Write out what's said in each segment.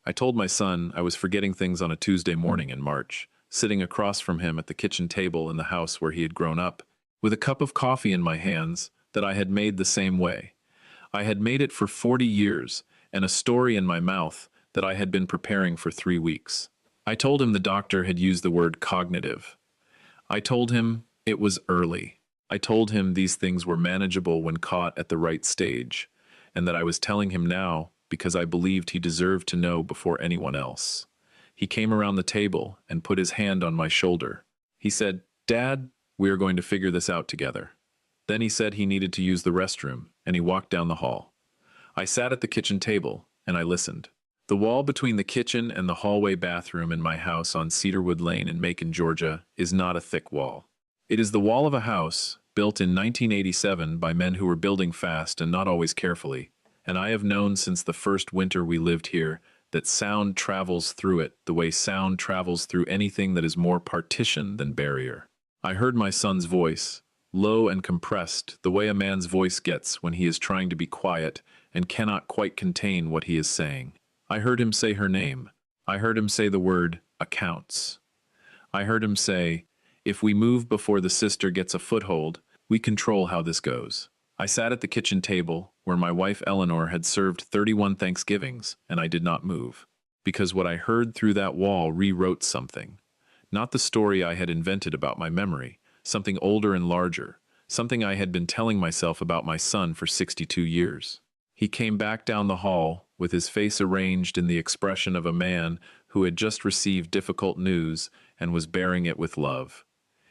I told my son I was forgetting things on a Tuesday morning in March, sitting across from him at the kitchen table in the house where he had grown up, with a cup of coffee in my hands that I had made the same way. I had made it for 40 years, and a story in my mouth that I had been preparing for 3 weeks. I told him the doctor had used the word cognitive. I told him it was early. I told him these things were manageable when caught at the right stage, and that I was telling him now because I believed he deserved to know before anyone else. He came around the table and put his hand on my shoulder. He said, "Dad, we are going to figure this out together." Then he said he needed to use the restroom, and he walked down the hall. I sat at the kitchen table, and I listened. The wall between the kitchen and the hallway bathroom in my house on Cedarwood Lane in Macon, Georgia, is not a thick wall. It is the wall of a house built in 1987 by men who were building fast and not always carefully, and I have known since the first winter we lived here that sound travels through it the way sound travels through anything that is more partition than barrier. I heard my son's voice, low and compressed, the way a man's voice gets when he is trying to be quiet and cannot quite contain what he is saying. I heard him say her name. I heard him say the word accounts. I heard him say, "If we move before the sister gets a foothold, we control how this goes." I sat at the kitchen table where my wife Eleanor had served 31 Thanksgivings, and I did not move, because what I heard through that wall rewrote something. Not the story I had invented about my memory, something older and larger, something I had been telling myself about my son for 62 years. He came back down the hall with his face arranged in the expression of a man who had just received difficult news and was bearing it with love.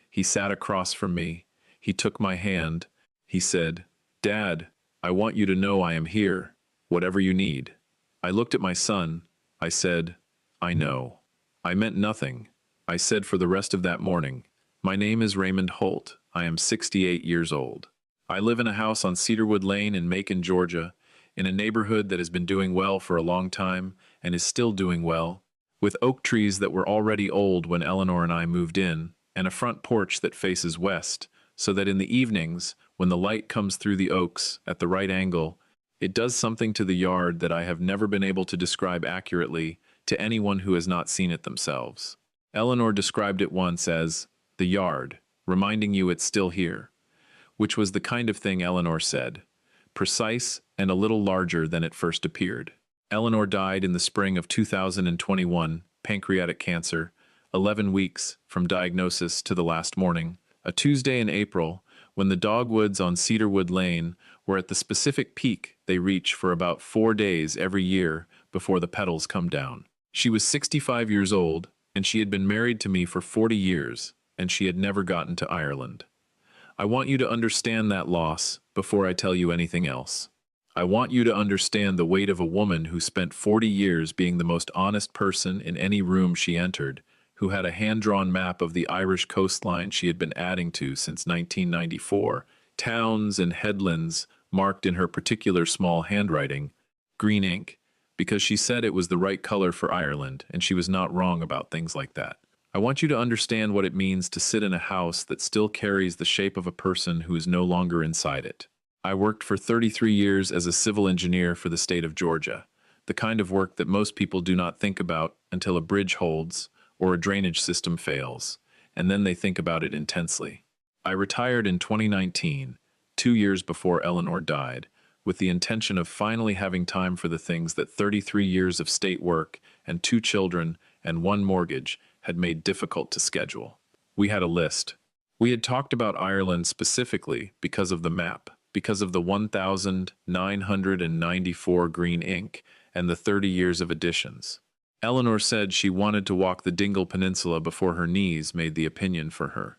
He sat across from me. He took my hand. He said, "Dad, I want you to know I am here, whatever you need." I looked at my son. I said, "I know." I meant nothing. I said for the rest of that morning, "My name is Raymond Holt. I am 68 years old. I live in a house on Cedarwood Lane in Macon, Georgia, in a neighborhood that has been doing well for a long time and is still doing well, with oak trees that were already old when Eleanor and I moved in, and a front porch that faces west, so that in the evenings, when the light comes through the oaks at the right angle, it does something to the yard that I have never been able to describe accurately to anyone who has not seen it themselves. Eleanor described it once as the yard, reminding you it's still here, which was the kind of thing Eleanor said, precise and a little larger than it first appeared. Eleanor died in the spring of 2021, pancreatic cancer, 11 weeks from diagnosis to the last morning, a Tuesday in April, when the dogwoods on Cedarwood Lane were at the specific peak they reach for about 4 days every year before the petals come down. She was 65 years old, and she had been married to me for 40 years, and she had never gotten to Ireland. I want you to understand that loss before I tell you anything else. I want you to understand the weight of a woman who spent 40 years being the most honest person in any room she entered, who had a hand-drawn map of the Irish coastline she had been adding to since 1994, towns and headlands marked in her particular small handwriting, green ink, because she said it was the right color for Ireland, and she was not wrong about things like that. I want you to understand what it means to sit in a house that still carries the shape of a person who is no longer inside it. I worked for 33 years as a civil engineer for the state of Georgia, the kind of work that most people do not think about until a bridge holds or a drainage system fails, and then they think about it intensely. I retired in 2019, 2 years before Eleanor died, with the intention of finally having time for the things that 33 years of state work and 2 children and 1 mortgage had made difficult to schedule. We had a list. We had talked about Ireland specifically because of the map, because of the 1,994 green ink and the 30 years of additions. Eleanor said she wanted to walk the Dingle Peninsula before her knees made the opinion for her.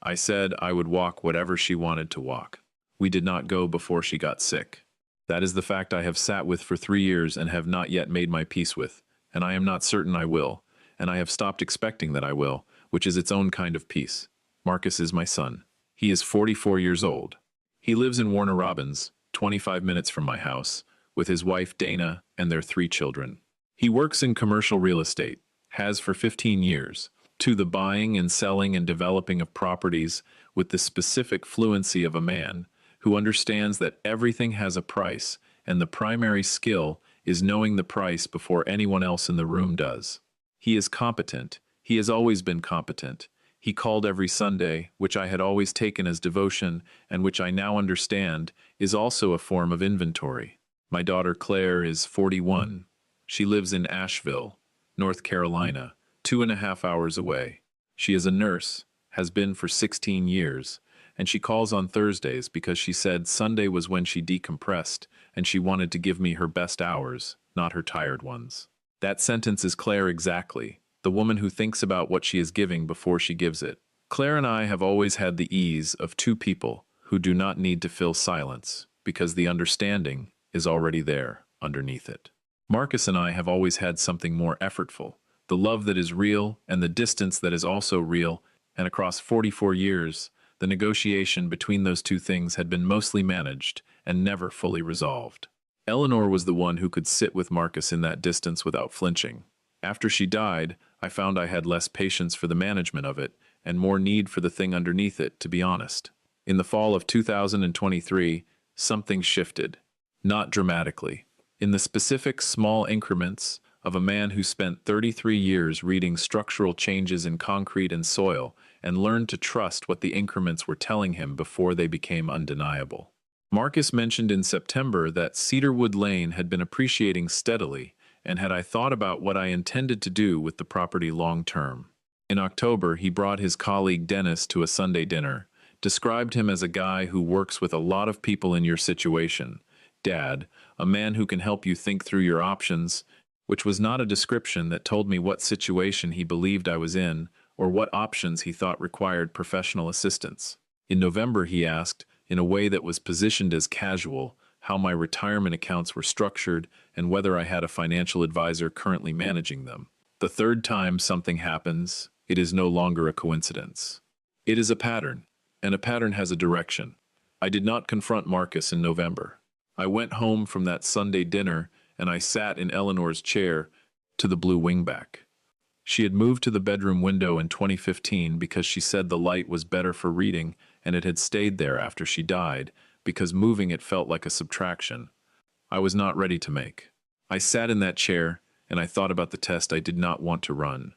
I said I would walk whatever she wanted to walk. We did not go before she got sick. That is the fact I have sat with for 3 years and have not yet made my peace with, and I am not certain I will, and I have stopped expecting that I will, which is its own kind of peace. Marcus is my son. He is 44 years old. He lives in Warner Robins, 25 minutes from my house, with his wife Dana and their 3 children. He works in commercial real estate, has for 15 years, to the buying and selling and developing of properties with the specific fluency of a man who understands that everything has a price and the primary skill is knowing the price before anyone else in the room does. He is competent. He has always been competent. He called every Sunday, which I had always taken as devotion and which I now understand is also a form of inventory. My daughter Claire is 41. She lives in Asheville, North Carolina, 2.5 hours away. She is a nurse, has been for 16 years, and she calls on Thursdays because she said Sunday was when she decompressed and she wanted to give me her best hours, not her tired ones. That sentence is Claire exactly, the woman who thinks about what she is giving before she gives it. Claire and I have always had the ease of two people who do not need to fill silence because the understanding is already there underneath it. Marcus and I have always had something more effortful, the love that is real and the distance that is also real, and across 44 years, the negotiation between those two things had been mostly managed and never fully resolved. Eleanor was the one who could sit with Marcus in that distance without flinching. After she died, I found I had less patience for the management of it and more need for the thing underneath it, to be honest. In the fall of 2023, something shifted. Not dramatically. In the specific small increments of a man who spent 33 years reading structural changes in concrete and soil and learned to trust what the increments were telling him before they became undeniable. Marcus mentioned in September that Cedarwood Lane had been appreciating steadily, and had I thought about what I intended to do with the property long term. In October, he brought his colleague Dennis to a Sunday dinner, described him as a guy who works with a lot of people in your situation. Dad, a man who can help you think through your options, which was not a description that told me what situation he believed I was in or what options he thought required professional assistance. In November, he asked, in a way that was positioned as casual, how my retirement accounts were structured and whether I had a financial advisor currently managing them. The third time something happens, it is no longer a coincidence. It is a pattern, and a pattern has a direction. I did not confront Marcus in November. I went home from that Sunday dinner and I sat in Eleanor's chair to the blue wingback. She had moved to the bedroom window in 2015 because she said the light was better for reading, and it had stayed there after she died because moving it felt like a subtraction I was not ready to make. I sat in that chair and I thought about the test I did not want to run.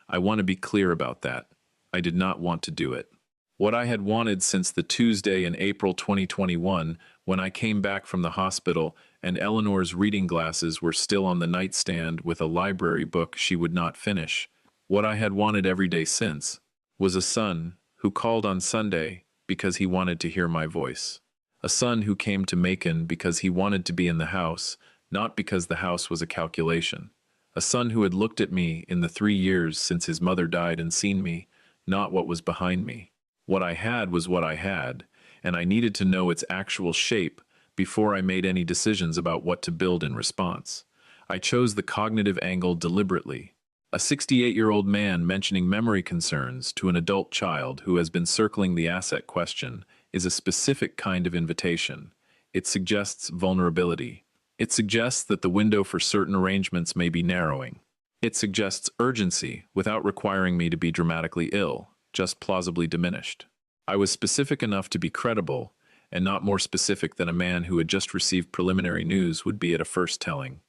I want to be clear about that. I did not want to do it. What I had wanted since the Tuesday in April 2021 when I came back from the hospital and Eleanor's reading glasses were still on the nightstand with a library book she would not finish. What I had wanted every day since was a son who called on Sunday because he wanted to hear my voice. A son who came to Macon because he wanted to be in the house, not because the house was a calculation. A son who had looked at me in the 3 years since his mother died and seen me, not what was behind me. What I had was what I had, and I needed to know its actual shape before I made any decisions about what to build in response. I chose the cognitive angle deliberately. A 68-year-old man mentioning memory concerns to an adult child who has been circling the asset question is a specific kind of invitation. It suggests vulnerability. It suggests that the window for certain arrangements may be narrowing. It suggests urgency without requiring me to be dramatically ill, just plausibly diminished. I was specific enough to be credible, and not more specific than a man who had just received preliminary news would be at a first telling.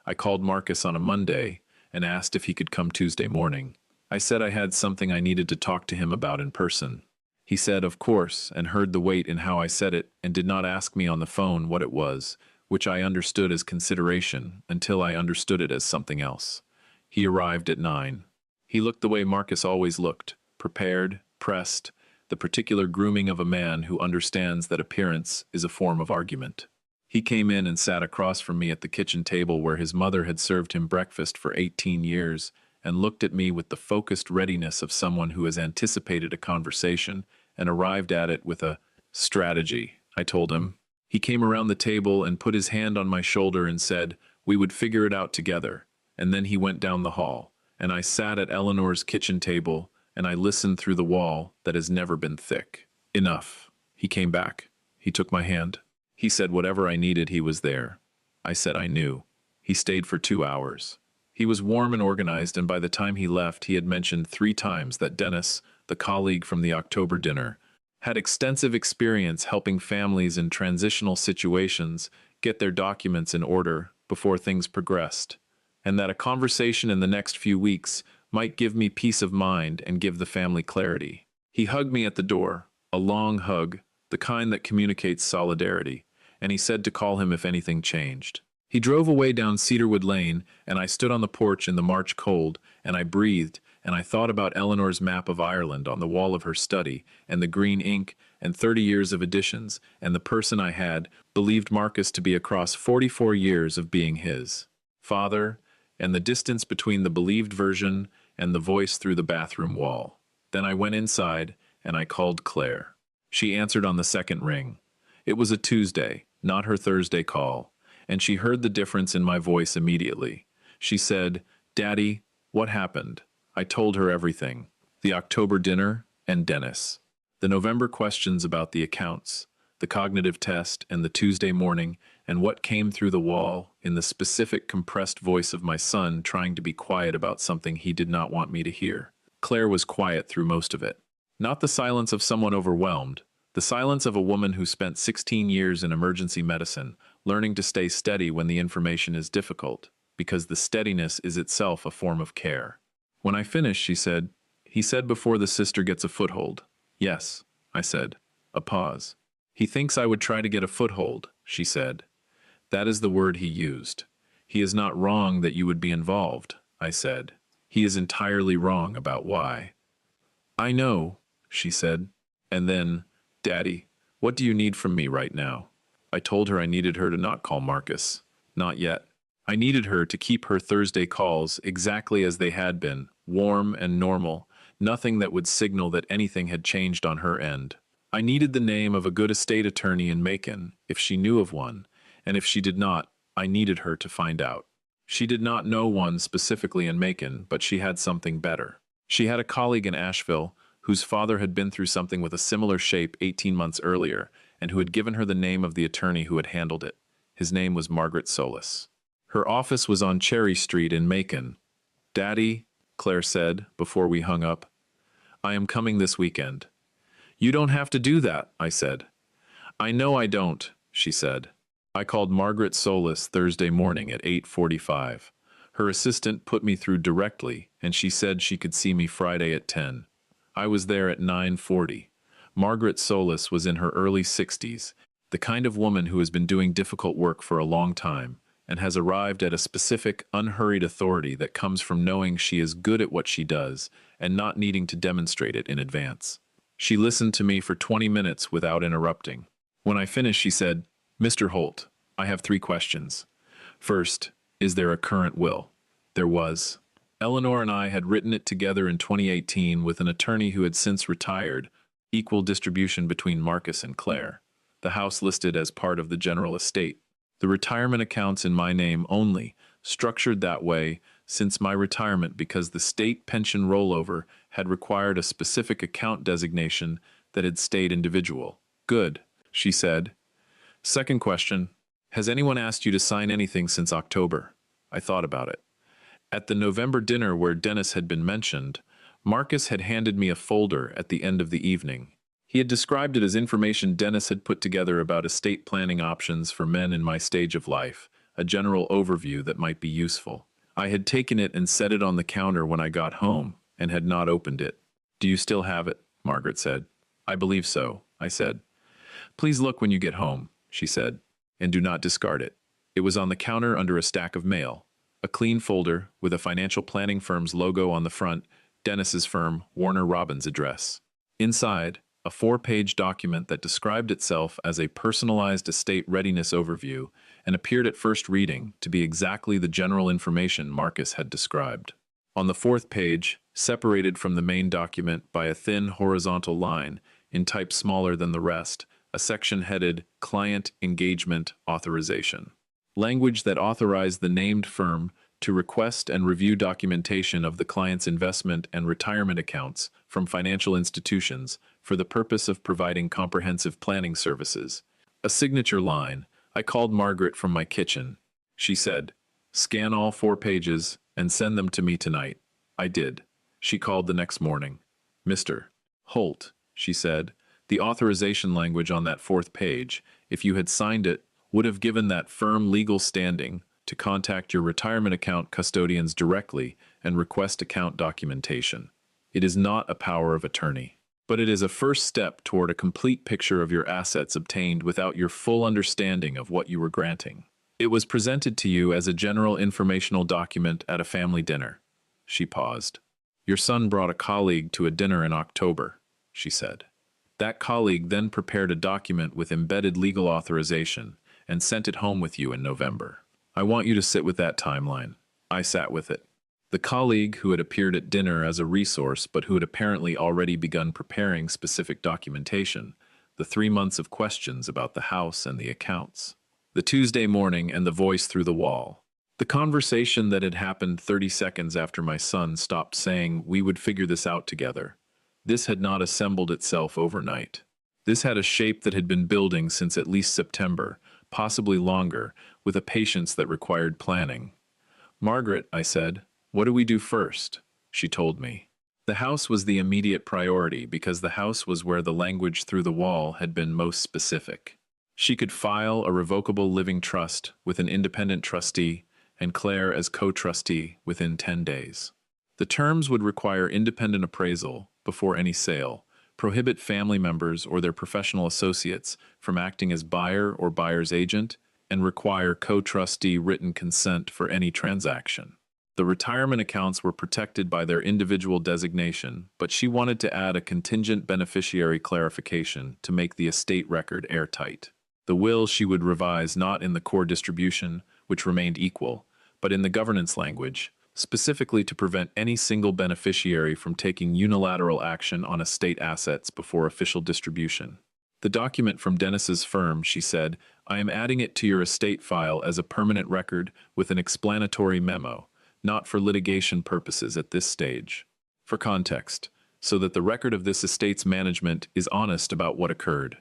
I called Marcus on a Monday and asked if he could come Tuesday morning. I said I had something I needed to talk to him about in person. He said, of course, and heard the weight in how I said it and did not ask me on the phone what it was, which I understood as consideration until I understood it as something else. He arrived at 9. He looked the way Marcus always looked, prepared, pressed, the particular grooming of a man who understands that appearance is a form of argument. He came in and sat across from me at the kitchen table where his mother had served him breakfast for 18 years and looked at me with the focused readiness of someone who has anticipated a conversation and arrived at it with a strategy, I told him. He came around the table and put his hand on my shoulder and said, we would figure it out together. And then he went down the hall, and I sat at Eleanor's kitchen table and I listened through the wall that has never been thick. Enough. He came back. He took my hand. He said whatever I needed, he was there. I said I knew. He stayed for 2 hours. He was warm and organized, and by the time he left, he had mentioned 3 times that Dennis, the colleague from the October dinner, had extensive experience helping families in transitional situations get their documents in order before things progressed, and that a conversation in the next few weeks might give me peace of mind and give the family clarity. He hugged me at the door, a long hug, the kind that communicates solidarity, and he said to call him if anything changed. He drove away down Cedarwood Lane, and I stood on the porch in the March cold, and I breathed, and I thought about Eleanor's map of Ireland on the wall of her study, and the green ink, and 30 years of editions, and the person I had believed Marcus to be across 44 years of being his father, and the distance between the believed version and the voice through the bathroom wall. Then I went inside, and I called Claire. She answered on the second ring. It was a Tuesday, not her Thursday call, and she heard the difference in my voice immediately. She said, "Daddy, what happened?" I told her everything. The October dinner and Dennis. The November questions about the accounts, the cognitive test, and the Tuesday morning, and what came through the wall in the specific compressed voice of my son trying to be quiet about something he did not want me to hear. Claire was quiet through most of it. Not the silence of someone overwhelmed, the silence of a woman who spent 16 years in emergency medicine, learning to stay steady when the information is difficult, because the steadiness is itself a form of care. When I finished, she said, "He said before the sister gets a foothold." "Yes," I said. A pause. "He thinks I would try to get a foothold," she said. "That is the word he used. He is not wrong that you would be involved," I said. "He is entirely wrong about why." "I know," she said. And then, "Daddy, what do you need from me right now?" I told her I needed her to not call Marcus. Not yet. I needed her to keep her Thursday calls exactly as they had been, warm and normal, nothing that would signal that anything had changed on her end. I needed the name of a good estate attorney in Macon, if she knew of one, and if she did not, I needed her to find out. She did not know one specifically in Macon, but she had something better. She had a colleague in Asheville whose father had been through something with a similar shape 18 months earlier, and who had given her the name of the attorney who had handled it. His name was Margaret Solis. Her office was on Cherry Street in Macon. "Daddy," Claire said before we hung up, "I am coming this weekend." "You don't have to do that," I said. "I know I don't," she said. I called Margaret Solis Thursday morning at 8:45. Her assistant put me through directly, and she said she could see me Friday at 10. I was there at 9:40. Margaret Solis was in her early 60s, the kind of woman who has been doing difficult work for a long time, and has arrived at a specific, unhurried authority that comes from knowing she is good at what she does and not needing to demonstrate it in advance. She listened to me for 20 minutes without interrupting. When I finished, she said, "Mr. Holt, I have 3 questions. First, is there a current will?" There was. Eleanor and I had written it together in 2018 with an attorney who had since retired, equal distribution between Marcus and Claire. The house listed as part of the general estate. The retirement accounts in my name only, structured that way since my retirement because the state pension rollover had required a specific account designation that had stayed individual. "Good," she said. "Second question, has anyone asked you to sign anything since October?" I thought about it. At the November dinner where Dennis had been mentioned, Marcus had handed me a folder at the end of the evening. He had described it as information Dennis had put together about estate planning options for men in my stage of life, a general overview that might be useful. I had taken it and set it on the counter when I got home, and had not opened it. "Do you still have it?" Margaret said. "I believe so," I said. "Please look when you get home," she said, "and do not discard it." It was on the counter under a stack of mail. A clean folder with a financial planning firm's logo on the front, Dennis's firm, Warner Robins address. Inside, a 4-page document that described itself as a personalized estate readiness overview and appeared at first reading to be exactly the general information Marcus had described. On the 4th page, separated from the main document by a thin horizontal line, in type smaller than the rest, a section headed Client Engagement Authorization. Language that authorized the named firm to request and review documentation of the client's investment and retirement accounts from financial institutions for the purpose of providing comprehensive planning services. A signature line. I called Margaret from my kitchen. She said, "Scan all 4 pages and send them to me tonight." I did. She called the next morning. "Mr. Holt," she said, "the authorization language on that 4th page, if you had signed it, would have given that firm legal standing to contact your retirement account custodians directly and request account documentation. It is not a power of attorney, but it is a first step toward a complete picture of your assets obtained without your full understanding of what you were granting. It was presented to you as a general informational document at a family dinner. She paused. Your son brought a colleague to a dinner in October, she said. That colleague then prepared a document with embedded legal authorization and sent it home with you in November. I want you to sit with that timeline. I sat with it. The colleague who had appeared at dinner as a resource but who had apparently already begun preparing specific documentation, the 3 months of questions about the house and the accounts, the Tuesday morning and the voice through the wall, the conversation that had happened 30 seconds after my son stopped saying we would figure this out together. This had not assembled itself overnight. This had a shape that had been building since at least September, possibly longer, with a patience that required planning. Margaret, I said, what do we do first? She told me. The house was the immediate priority because the house was where the language through the wall had been most specific. She could file a revocable living trust with an independent trustee and Claire as co-trustee within 10 days. The terms would require independent appraisal before any sale, prohibit family members or their professional associates from acting as buyer or buyer's agent, and require co-trustee written consent for any transaction. The retirement accounts were protected by their individual designation, but she wanted to add a contingent beneficiary clarification to make the estate record airtight. The will she would revise not in the core distribution, which remained equal, but in the governance language, specifically to prevent any single beneficiary from taking unilateral action on estate assets before official distribution. The document from Dennis's firm, she said, I am adding it to your estate file as a permanent record with an explanatory memo, not for litigation purposes at this stage. For context, so that the record of this estate's management is honest about what occurred.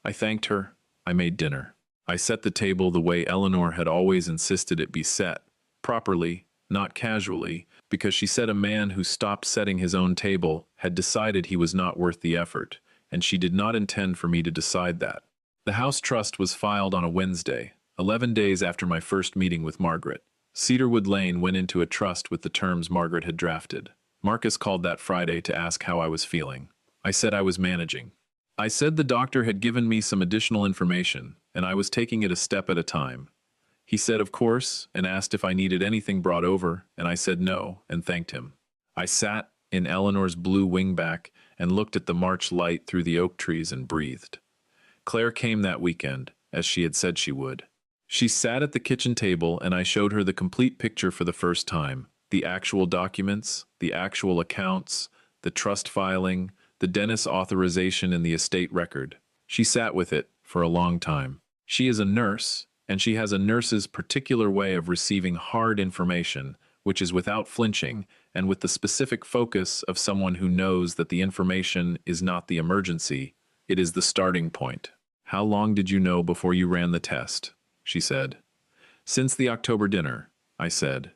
I thanked her. I made dinner. I set the table the way Eleanor had always insisted it be set, properly, not casually, because she said a man who stopped setting his own table had decided he was not worth the effort, and she did not intend for me to decide that. The house trust was filed on a Wednesday, 11 days after my first meeting with Margaret. Cedarwood Lane went into a trust with the terms Margaret had drafted. Marcus called that Friday to ask how I was feeling. I said I was managing. I said the doctor had given me some additional information, and I was taking it a step at a time. He said, of course, and asked if I needed anything brought over, and I said no, and thanked him. I sat in Eleanor's blue wingback and looked at the March light through the oak trees and breathed. Claire came that weekend, as she had said she would. She sat at the kitchen table, and I showed her the complete picture for the first time. The actual documents, the actual accounts, the trust filing, the Dennis authorization and the estate record. She sat with it for a long time. She is a nurse, and she has a nurse's particular way of receiving hard information, which is without flinching and with the specific focus of someone who knows that the information is not the emergency, it is the starting point. How long did you know before you ran the test? She said. Since the October dinner, I said.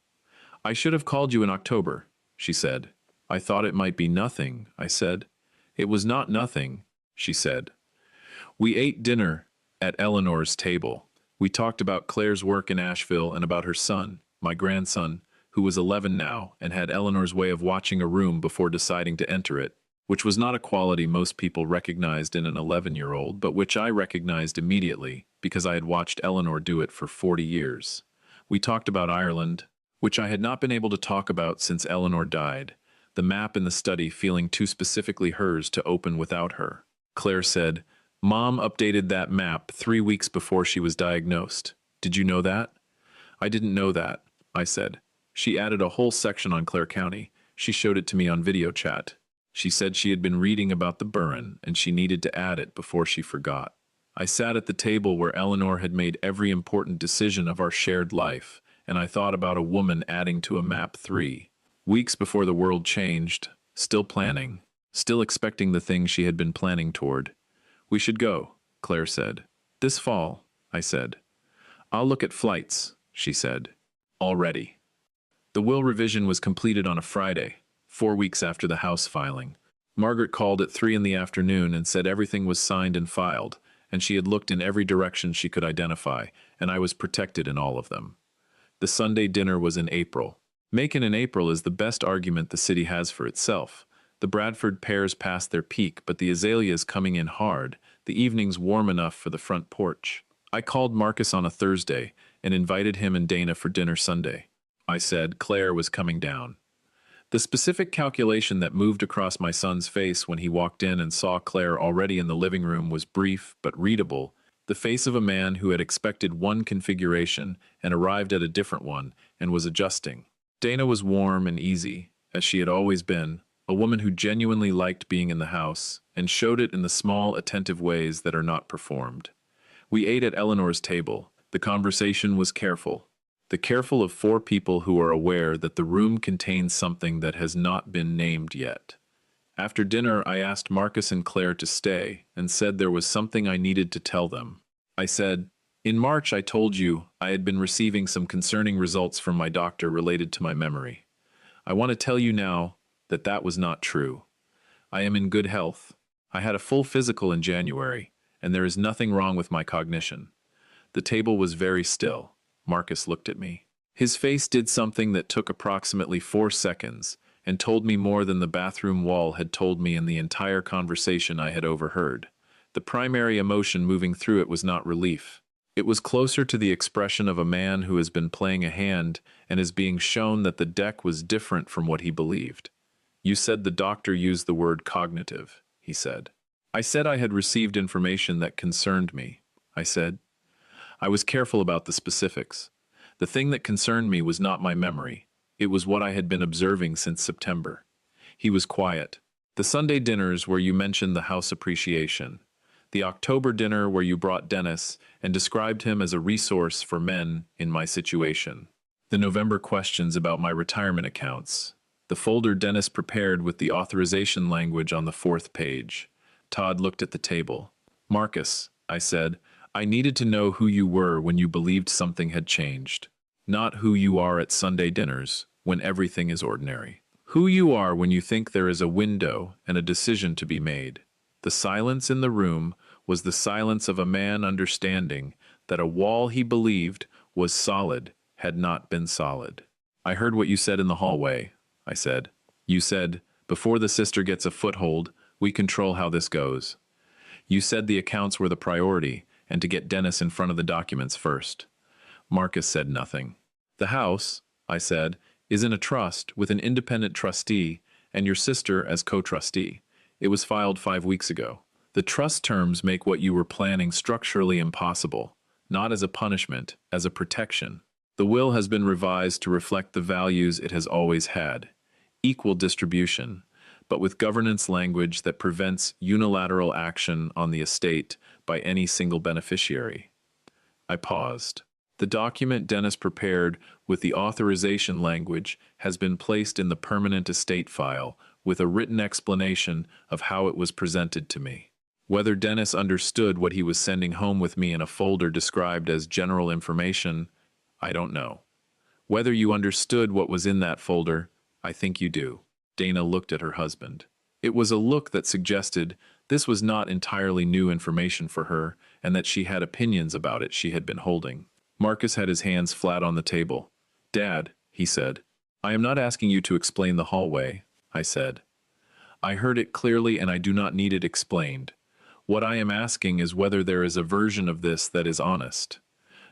I should have called you in October, she said. I thought it might be nothing, I said. It was not nothing, she said. We ate dinner at Eleanor's table. We talked about Claire's work in Asheville and about her son, my grandson, who was 11 now and had Eleanor's way of watching a room before deciding to enter it, which was not a quality most people recognized in an 11-year-old, but which I recognized immediately because I had watched Eleanor do it for 40 years. We talked about Ireland, which I had not been able to talk about since Eleanor died, the map in the study feeling too specifically hers to open without her. Claire said, Mom updated that map 3 weeks before she was diagnosed. Did you know that? I didn't know that, I said. She added a whole section on Clare County. She showed it to me on video chat. She said she had been reading about the Burren, and she needed to add it before she forgot. I sat at the table where Eleanor had made every important decision of our shared life, and I thought about a woman adding to a map 3. Weeks before the world changed, still planning, still expecting the thing she had been planning toward. We should go, Claire said. This fall, I said. I'll look at flights, she said. Already. The will revision was completed on a Friday, 4 weeks after the house filing. Margaret called at 3 in the afternoon and said everything was signed and filed, and she had looked in every direction she could identify, and I was protected in all of them. The Sunday dinner was in April. Macon in April is the best argument the city has for itself. The Bradford pears past their peak, but the azaleas coming in hard, the evenings warm enough for the front porch. I called Marcus on a Thursday and invited him and Dana for dinner Sunday. I said Claire was coming down. The specific calculation that moved across my son's face when he walked in and saw Claire already in the living room was brief but readable, the face of a man who had expected one configuration and arrived at a different one and was adjusting. Dana was warm and easy, as she had always been, a woman who genuinely liked being in the house and showed it in the small, attentive ways that are not performed. We ate at Eleanor's table. The conversation was careful. The careful of four people who are aware that the room contains something that has not been named yet. After dinner, I asked Marcus and Claire to stay and said there was something I needed to tell them. I said, "In March I told you I had been receiving some concerning results from my doctor related to my memory. I want to tell you now that that was not true. I am in good health. I had a full physical in January, and there is nothing wrong with my cognition." The table was very still. Marcus looked at me. His face did something that took approximately 4 seconds and told me more than the bathroom wall had told me in the entire conversation I had overheard. The primary emotion moving through it was not relief. It was closer to the expression of a man who has been playing a hand and is being shown that the deck was different from what he believed. "You said the doctor used the word cognitive," he said. I said I had received information that concerned me. I said, I was careful about the specifics. The thing that concerned me was not my memory. It was what I had been observing since September. He was quiet. The Sunday dinners where you mentioned the house appreciation. The October dinner where you brought Dennis and described him as a resource for men in my situation. The November questions about my retirement accounts. The folder Dennis prepared with the authorization language on the 4th page. Todd looked at the table. "Marcus," I said, "I needed to know who you were when you believed something had changed. Not who you are at Sunday dinners, when everything is ordinary. Who you are when you think there is a window and a decision to be made." The silence in the room was the silence of a man understanding that a wall he believed was solid had not been solid. "I heard what you said in the hallway," I said. "You said, before the sister gets a foothold, we control how this goes. You said the accounts were the priority, and to get Dennis in front of the documents first." Marcus said nothing. "The house," I said, "is in a trust with an independent trustee and your sister as co-trustee. It was filed 5 weeks ago. The trust terms make what you were planning structurally impossible, not as a punishment, as a protection. The will has been revised to reflect the values it has always had. Equal distribution, but with governance language that prevents unilateral action on the estate by any single beneficiary." I paused. The document Dennis prepared with the authorization language has been placed in the permanent estate file with a written explanation of how it was presented to me. Whether Dennis understood what he was sending home with me in a folder described as general information, I don't know. Whether you understood what was in that folder, I think you do. Dana looked at her husband. It was a look that suggested this was not entirely new information for her and that she had opinions about it she had been holding. Marcus had his hands flat on the table. "Dad," he said, "I am not asking you to explain the hallway," I said. "I heard it clearly and I do not need it explained. What I am asking is whether there is a version of this that is honest.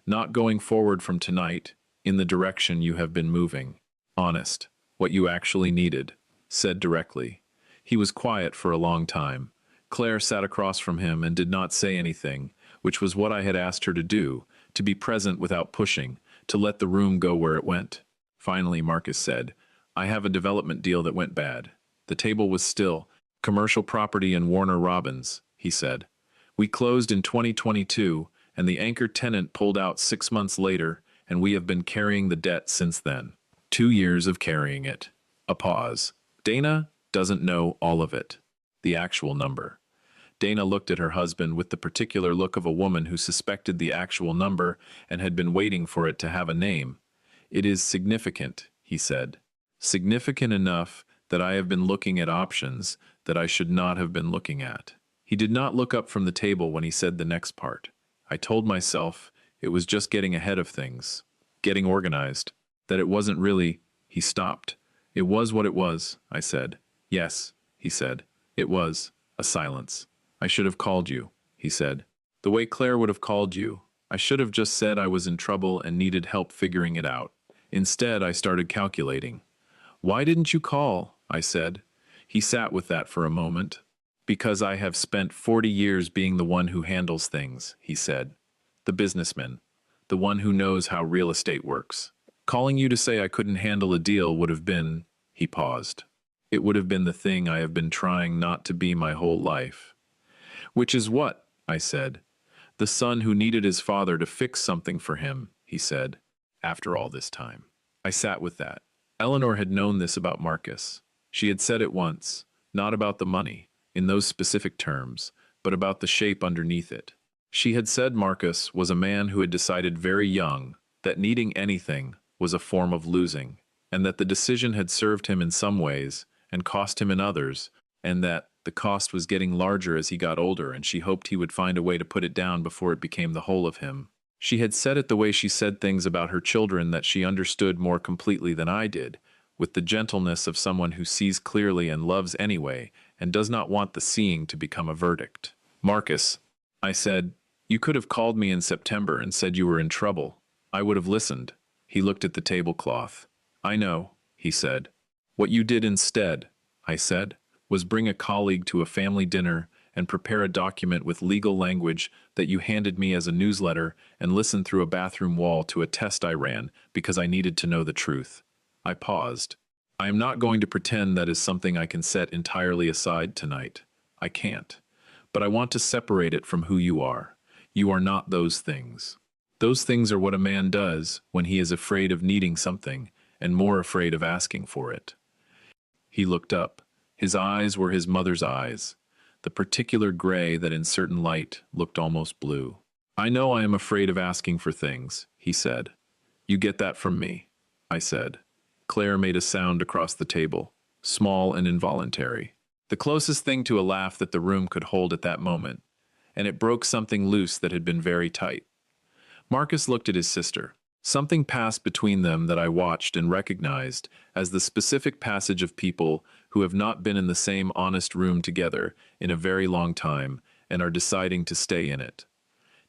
Not going forward from tonight in the direction you have been moving. Honest, what you actually needed, said directly." He was quiet for a long time. Claire sat across from him and did not say anything, which was what I had asked her to do, to be present without pushing, to let the room go where it went. Finally, Marcus said, "I have a development deal that went bad." The table was still. "Commercial property in Warner Robins," he said. "We closed in 2022, and the anchor tenant pulled out 6 months later, and we have been carrying the debt since then. 2 years of carrying it." A pause. "Dana doesn't know all of it. The actual number." Dana looked at her husband with the particular look of a woman who suspected the actual number and had been waiting for it to have a name. "It is significant," he said. "Significant enough that I have been looking at options that I should not have been looking at." He did not look up from the table when he said the next part. I told myself it was just getting ahead of things. getting organized, that it wasn't really, he stopped. It was what it was, I said. Yes, he said. It was. A silence. I should have called you, he said. The way Claire would have called you. I should have just said I was in trouble and needed help figuring it out. Instead, I started calculating. Why didn't you call? I said. He sat with that for a moment. Because I have spent 40 years being the one who handles things, he said. The businessman. The one who knows how real estate works. Calling you to say I couldn't handle a deal would have been, he paused. It would have been the thing I have been trying not to be my whole life. Which is what? I said. The son who needed his father to fix something for him, he said, after all this time. I sat with that. Eleanor had known this about Marcus. She had said it once, not about the money, in those specific terms, but about the shape underneath it. She had said Marcus was a man who had decided very young that needing anything was a form of losing, and that the decision had served him in some ways and cost him in others, and that the cost was getting larger as he got older, and she hoped he would find a way to put it down before it became the whole of him. She had said it the way she said things about her children that she understood more completely than I did, with the gentleness of someone who sees clearly and loves anyway, and does not want the seeing to become a verdict. Marcus, I said, you could have called me in September and said you were in trouble. I would have listened. He looked at the tablecloth. I know, he said. What you did instead, I said, was bring a colleague to a family dinner and prepare a document with legal language that you handed me as a newsletter and listen through a bathroom wall to a test I ran because I needed to know the truth. I paused. I am not going to pretend that is something I can set entirely aside tonight. I can't. But I want to separate it from who you are. You are not those things. Those things are what a man does when he is afraid of needing something and more afraid of asking for it. He looked up. His eyes were his mother's eyes, the particular gray that in certain light looked almost blue. I know I am afraid of asking for things, he said. You get that from me, I said. Claire made a sound across the table, small and involuntary, the closest thing to a laugh that the room could hold at that moment, and it broke something loose that had been very tight. Marcus looked at his sister. Something passed between them that I watched and recognized as the specific passage of people who have not been in the same honest room together in a very long time and are deciding to stay in it.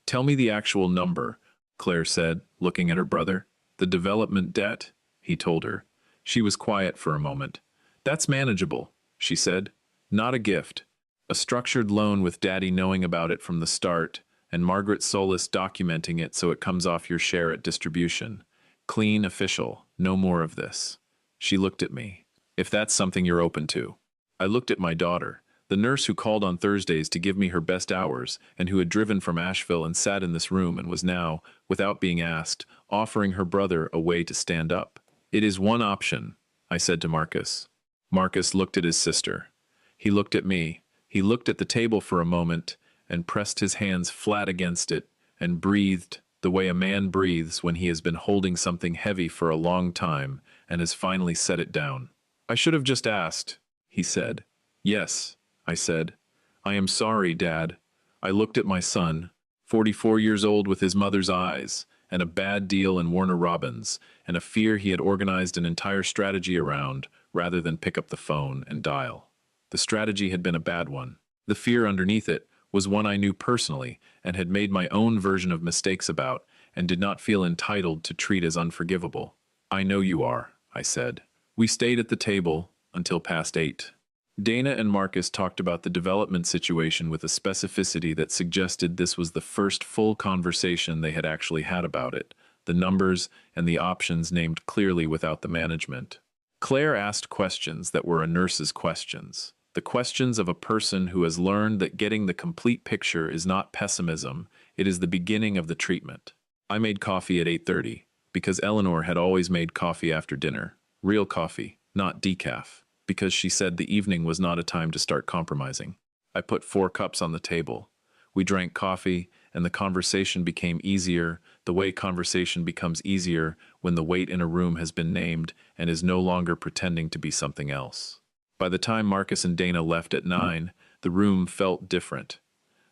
Tell me the actual number, Claire said, looking at her brother. The development debt, he told her. She was quiet for a moment. That's manageable, she said. Not a gift. A structured loan with Daddy knowing about it from the start, and Margaret Solis documenting it so it comes off your share at distribution. Clean, official, no more of this. She looked at me. If that's something you're open to. I looked at my daughter, the nurse who called on Thursdays to give me her best hours and who had driven from Asheville and sat in this room and was now, without being asked, offering her brother a way to stand up. It is one option, I said to Marcus. Marcus looked at his sister. He looked at me. He looked at the table for a moment and pressed his hands flat against it and breathed the way a man breathes when he has been holding something heavy for a long time and has finally set it down. I should have just asked, he said. Yes, I said. I am sorry, Dad. I looked at my son, 44 years old with his mother's eyes, and a bad deal in Warner Robins, and a fear he had organized an entire strategy around rather than pick up the phone and dial. The strategy had been a bad one. The fear underneath it was one I knew personally and had made my own version of mistakes about and did not feel entitled to treat as unforgivable. I know you are, I said. We stayed at the table until past 8. Dana and Marcus talked about the development situation with a specificity that suggested this was the first full conversation they had actually had about it, the numbers and the options named clearly without the management. Claire asked questions that were a nurse's questions. The questions of a person who has learned that getting the complete picture is not pessimism, it is the beginning of the treatment. I made coffee at 8:30, because Eleanor had always made coffee after dinner. Real coffee, not decaf, because she said the evening was not a time to start compromising. I put 4 cups on the table. We drank coffee, and the conversation became easier, the way conversation becomes easier when the weight in a room has been named and is no longer pretending to be something else. By the time Marcus and Dana left at 9, the room felt different.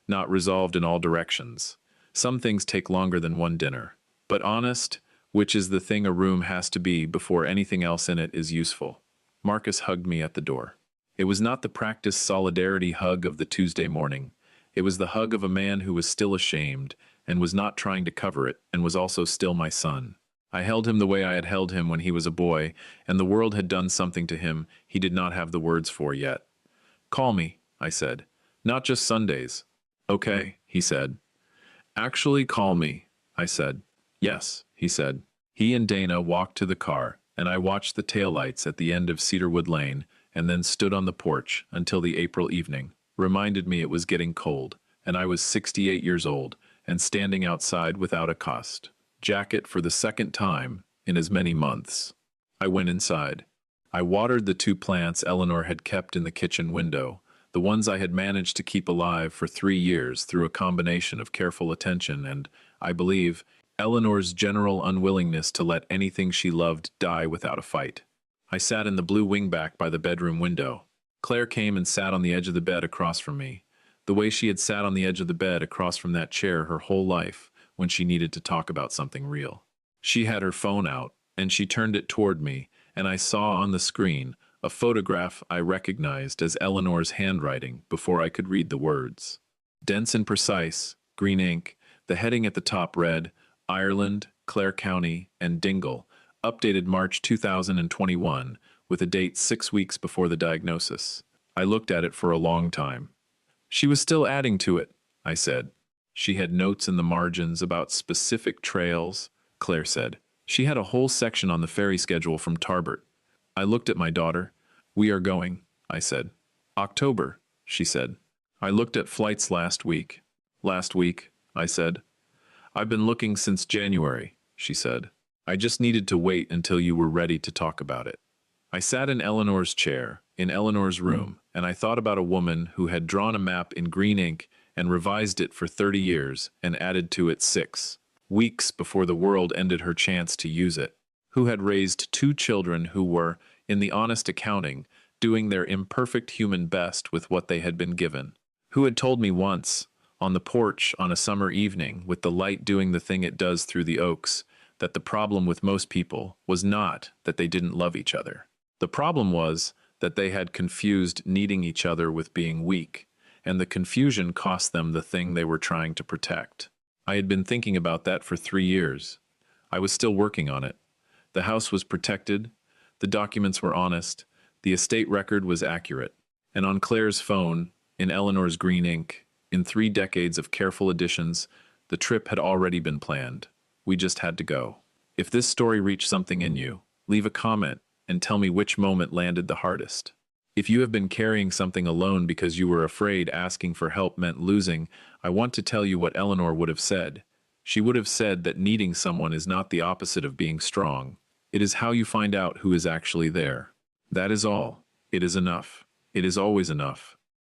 Not resolved in all directions. Some things take longer than one dinner. But honest, which is the thing a room has to be before anything else in it is useful. Marcus hugged me at the door. It was not the practiced solidarity hug of the Tuesday morning. It was the hug of a man who was still ashamed and was not trying to cover it and was also still my son. I held him the way I had held him when he was a boy, and the world had done something to him he did not have the words for yet. "Call me," I said. "Not just Sundays." "Okay," he said. "Actually, call me," I said. "Yes," he said. He and Dana walked to the car, and I watched the taillights at the end of Cedarwood Lane and then stood on the porch until the April evening reminded me it was getting cold, and I was 68 years old and standing outside without a cost jacket for the second time in as many months. I went inside. I watered the 2 plants Eleanor had kept in the kitchen window, the ones I had managed to keep alive for 3 years through a combination of careful attention and, I believe, Eleanor's general unwillingness to let anything she loved die without a fight. I sat in the blue wingback by the bedroom window. Claire came and sat on the edge of the bed across from me, the way she had sat on the edge of the bed across from that chair her whole life when she needed to talk about something real. She had her phone out, and she turned it toward me, and I saw on the screen a photograph I recognized as Eleanor's handwriting before I could read the words. Dense and precise, green ink, the heading at the top read, Ireland, Clare County, and Dingle, updated March 2021, with a date 6 weeks before the diagnosis. I looked at it for a long time. "She was still adding to it," I said. "She had notes in the margins about specific trails," Claire said. "She had a whole section on the ferry schedule from Tarbert." I looked at my daughter. "We are going," I said. "October," she said. "I looked at flights last week." "Last week," I said. "I've been looking since January," she said. "I just needed to wait until you were ready to talk about it." I sat in Eleanor's chair, in Eleanor's room, and I thought about a woman who had drawn a map in green ink and revised it for 30 years and added to it 6 weeks before the world ended her chance to use it, who had raised 2 children who were, in the honest accounting, doing their imperfect human best with what they had been given, who had told me once, on the porch on a summer evening with the light doing the thing it does through the oaks, that the problem with most people was not that they didn't love each other. The problem was that they had confused needing each other with being weak, and the confusion cost them the thing they were trying to protect. I had been thinking about that for 3 years. I was still working on it. The house was protected, the documents were honest, the estate record was accurate, and on Claire's phone, in Eleanor's green ink, in 3 decades of careful additions, the trip had already been planned. We just had to go. If this story reached something in you, leave a comment and tell me which moment landed the hardest. If you have been carrying something alone because you were afraid asking for help meant losing, I want to tell you what Eleanor would have said. She would have said that needing someone is not the opposite of being strong. It is how you find out who is actually there. That is all. It is enough. It is always enough.